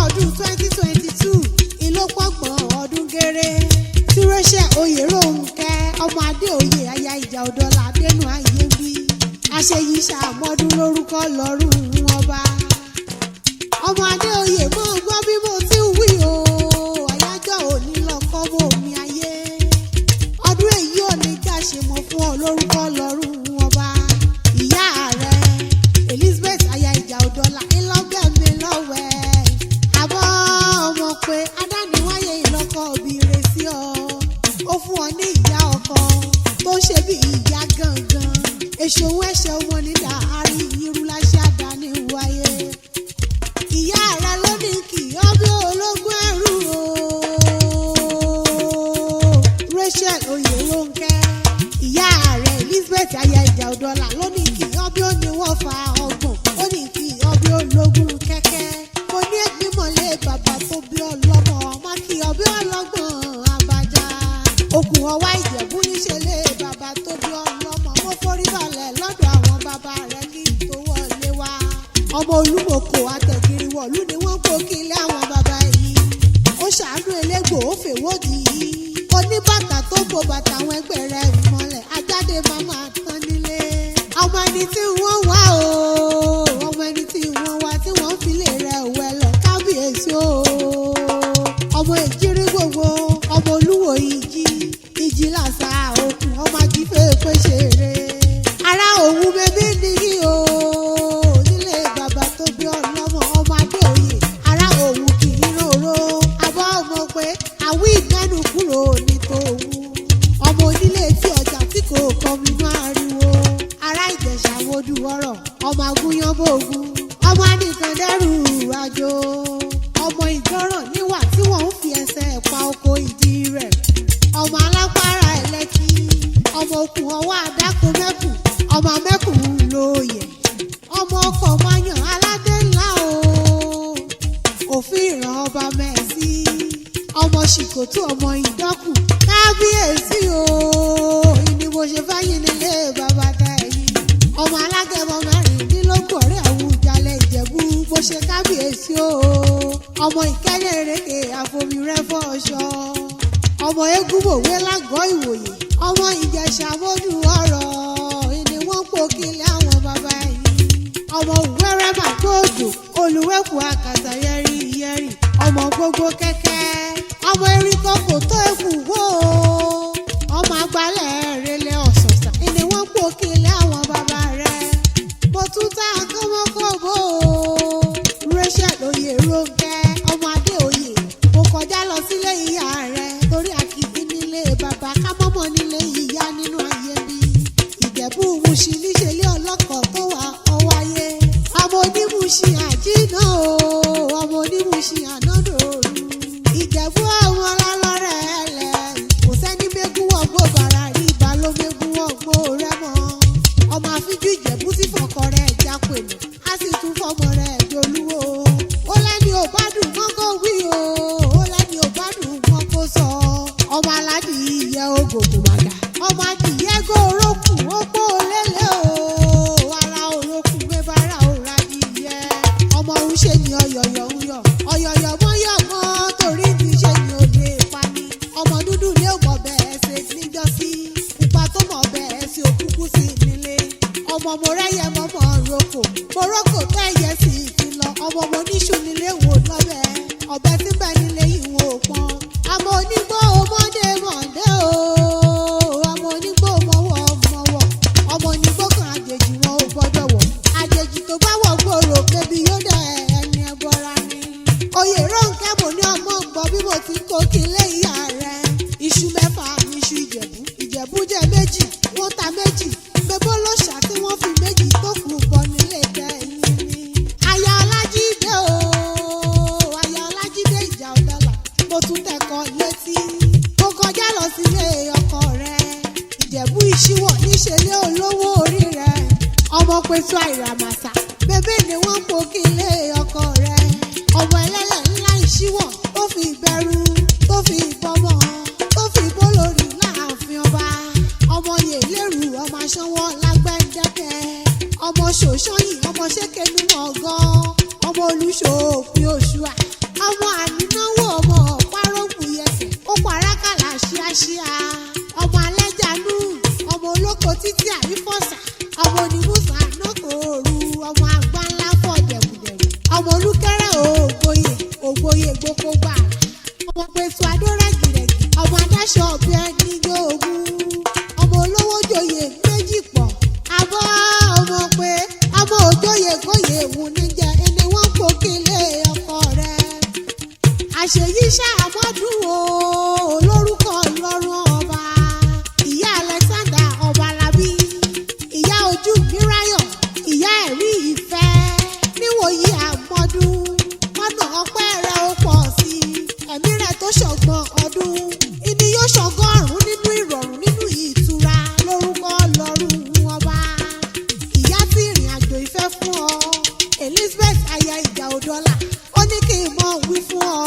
ọdún 2022 ìlópọ̀gbọ̀n ọdún géré tí Rachel Oyèrónkẹ́ ọmọ Adéoyè aya ìjà òdọ́là dénú ayé bí àṣeyí ṣàmọ́dún lórúkọ lọ́rùn ọba ọmọ Adéoyè mọ́ gbọ́ bí mo ti wí o àyájọ́ òní lọ́kọ́ bò mí ayé ọdún èyí ò ní ká ṣe mọ́ fún ọ lórúkọ lọ́rùn ọba ìyá rẹ̀ Elizabeth aya ìjà òdọ́là ńlọgbẹ̀mí lọ́wẹ́ àbọ̀ ọmọ pé adániwáyé ìlọ́kọ̀ òbí rẹ̀ sí ọ ó fún ọ ní ìyá ọkọ tó ń ṣe bí ìyá gangan èso owó ẹ̀ṣẹ̀ ọmọ nídà àárín irú láṣẹ àdáni wáyé ìyá rẹ̀ ló ní kì í ọbẹ̀ ológun ẹrú o Rachel Oyèrónkẹ́ ìyá rẹ̀ Elizabeth aya ìjà òdọ́là ló ní kì í ọbẹ̀ oníwọ̀n fa ọgbọ̀n ó ní kì í ọbẹ̀ ológun kẹ́kẹ́ mo ní ẹ̀gbìmọ̀lé bàbá tó bí ọlọ́mọ má kì í ọbẹ̀ ọlọ́gbọ̀n abájá okùn ọwá Ìjẹ̀bú níṣẹ́lẹ̀ bàbá tó bí ọlọ́mọ mo forí balẹ̀ lọ́dọ̀ àwọn bàbá rẹ̀ kí n tó wọlé wá ọmọ Olúmọ̀kò àtẹ̀gìrìwọ̀lú ni wọ́n gbókìlé àwọn bàbá yìí ó ṣàánú elégbò ó fèwọ́dì yìí oníbàtà tó bo bàtà àwọn ẹgbẹ́ rẹ̀ mọ́lẹ̀ ajáde màmá tán nílé ọmọ ẹni tí wọ́n wá o ọmọ ẹni tí wọ́n wá tí wọ́n fi lè rẹ̀ wẹ̀ lọ kábíyèsí o ọmọ ìjírí gbogbo ọmọ Olúwo ìjì làṣà òkun ọmọ ajífẹ́ pé ṣeré ara òun bẹbí nìyí o nílé bàbá tó bí ọlọ́mọ ọmọ Adéoyè ara òun kì í rorò àbọ̀ ọmọ pé àwí ìmẹ́nu kúrò ní tòun ọmọ onílé tí ọjà tí kò kọminú ariwo ara Ìjẹ̀ṣà wojú ọ̀rọ̀ ọmọ agúnyánbógun ọmọ anìkan dẹ́rù àjò ọmọ ìgbọràn níwà tí wọ́n ń fi ẹsẹ̀ pa oko ìdí rẹ̀ ọmọ alápárá ẹlẹ́kí ọmọ okùn ọwọ́ àdáko mẹ́kùn ọmọ mẹ́kùn lóye ọmọ ọkọ̀ mayàn aládé ńlá o òfin ìran ọba mẹ́sì ọmọ ṣìkòtò ọmọ ìdọ́kù kábíyèsí o ìní mo ṣe fáyín nílé bàbá tẹ̀yìn ọmọ alágẹmọ mẹ́rìndínlógún ọ̀rẹ́ Àwùjalẹ̀ Ìjẹ̀bú bó ṣe kábíyèsí o ọmọ Ìkẹ́lẹ́ Ìrèké àfòmìrẹ́ fọ́ọ̀ṣọ́ ọmọ Egúnmòwe lágọ̀ọ́ Ìwòyè ọmọ Ìjẹ̀ṣà mójú ọ̀rọ̀ ìní wọ́n pòkìlẹ̀ àwọn bàbá yìí ọmọ Òwúrẹ́ màgbóòjò olùwẹ́kù àkàtà yẹ́rì ọmọ gbogbo kẹ́kẹ́ ọmọ eríkọ́ kò tó ẹ̀kú wó ọmọ àgbálẹ̀ rẹlẹ̀ ọ̀sọ̀ọ̀sà ìní wọ́n pòkìlẹ̀ àwọn bàbá rẹ̀ mo tún tá kọ́mọ́kọ́bó Rachel Oyèrónkẹ́ ọmọ Adéoyè mo kọjá lọ sílé ìyá rẹ̀ torí àkìtì nílé bàbá kámọ́mọ́ nílé ìyá nínú ayé mi Ìjẹ̀bú Mùṣí níṣẹ́lẹ̀ ọlọ́kọ̀ tó wà ọwọ́ ayé ọmọ onímùṣí àjínà o ọmọ onímùṣí ànádòrú Ìjẹ̀bú àwọn ọlọ́lọ́rẹ̀ ẹlẹ̀ kò sẹ́ni mẹ́gún wọ̀gbọ́ bàrà rí ìbálòmẹ́gún wọ̀gbọ́ rẹ̀ mọ́ ọmọ àfijú Ìjẹ̀bú sí fọkọ rẹ̀ jápẹ̀lú á sì tún fọmọ rẹ̀ dolúwo ó lẹ́ni ò bá dùn mọ́ kó wí o ó lẹ́ni ò bá dùn mọ́ kó sọ ọmọ aládì ìyẹ́ ògògùn màgà ọmọ adìyẹ gòrókù ó pọ̀ lélẹ̀ o ara òrókù mẹ́bàárà òrà adìyẹ ọmọ òun ṣe ni ọ̀yọ̀yọ̀ ń yọ̀ ọ̀yọ̀yọ̀ mọ́ yọ̀ mọ́ torí ní ṣe ni ò lè pa ni ọmọ dúdú ní òmò bẹ́ẹ̀ ṣe níjọ́sí pupa tó mọ̀ bẹ́ẹ̀ ṣe òkúkú sí nílé ọmọ mo rẹ́yẹ mọ́mọ́ roko tẹ́yẹ sí ti lọ ọmọ mo níṣu nílé wò lọ́bẹ̀ ọbẹ̀ tí bẹ́ẹ̀ nílé ìwò pọ́n àmọ́ onígbó ọmọdé mọ̀dé o àmọ́ onígbó mọ̀wọ́ ọmọ onígbó kan àjèjì wọn ò gbọ́dọ̀ wọ̀ àjèjì tó bá wọ̀ gbòòrò bébí yóò dẹ̀ ẹni ẹbọra ni Oyèrónkẹ́ mo ní ọmọ ń bọ bí mo ti ń kó kí lé ìyá rẹ̀ iṣu mẹ́fà iṣu Ìjẹ̀bú jẹ́ méjì wọ́n ta méjì gbogbo ló ṣà tí wọ́n fi méjì tó kù bọ̀ nílé tẹ̀yìn ni aya Ọlájídé o aya Ọlájídé ìjà ọ̀dọ́là mo tún tẹ̀kọ́ létí mo kọjá lọ sílé ọkọ rẹ̀ Ìjẹ̀bú ìṣíwọ̀ níṣẹ́lẹ̀ olówó orí rẹ̀ ọmọ pẹ̀tù àìràmàṣà bébè ni wọ́n pòkì lé ọkọ rẹ̀ ọmọ ẹlẹ́lẹ̀ ńlá ìṣíwọ̀ tó fi ìbẹ̀rù tó fi ìbọmọ tó fi ìbólórí láàfin ọba ọmọ Yèlérù ọmọ aṣọ́wọ́ lágbẹ́ndẹ́kẹ́ ọmọ ṣòṣọ́yìn ọmọ ṣékenú ọgọ́ ọmọ Olúṣòfin Òṣùà gbogbo kó gbà ọmọ pèsè àdó rẹ́gìrẹ́gì ọmọ adáṣọ ọ̀bẹ ẹni yóògùn ọmọ olówó joyè méjì pọ̀ àbọ̀ ọmọ pé ọmọ òjòyè kóyè wù níjẹ ẹni wọ́n kò kílé ọkọ rẹ̀ àṣeyí ṣàmọ́dún o olórúkọ lọ́rùn ọba ìyá Alexander Ọbalábí ìyá ojú mìíràyọ̀ ìyá ẹ̀rí ìfẹ́ níwòyí àmọ́dún mọ́nà ọpẹ́ rẹ̀ ó pọ̀ sí ẹ̀mí rẹ̀ tó ṣọ̀gbọ̀n ọdún ìní yóò ṣọgọ́rùn-ún nínú ìrọ̀rùn nínú ìtura lórúkọ lọ́rùn ọba ìyá tí ìrìn àjò ìfẹ́ fún ọ Elizabeth aya Ìjà Òdọ́là ó ní kí n mọ̀ wí fún ọ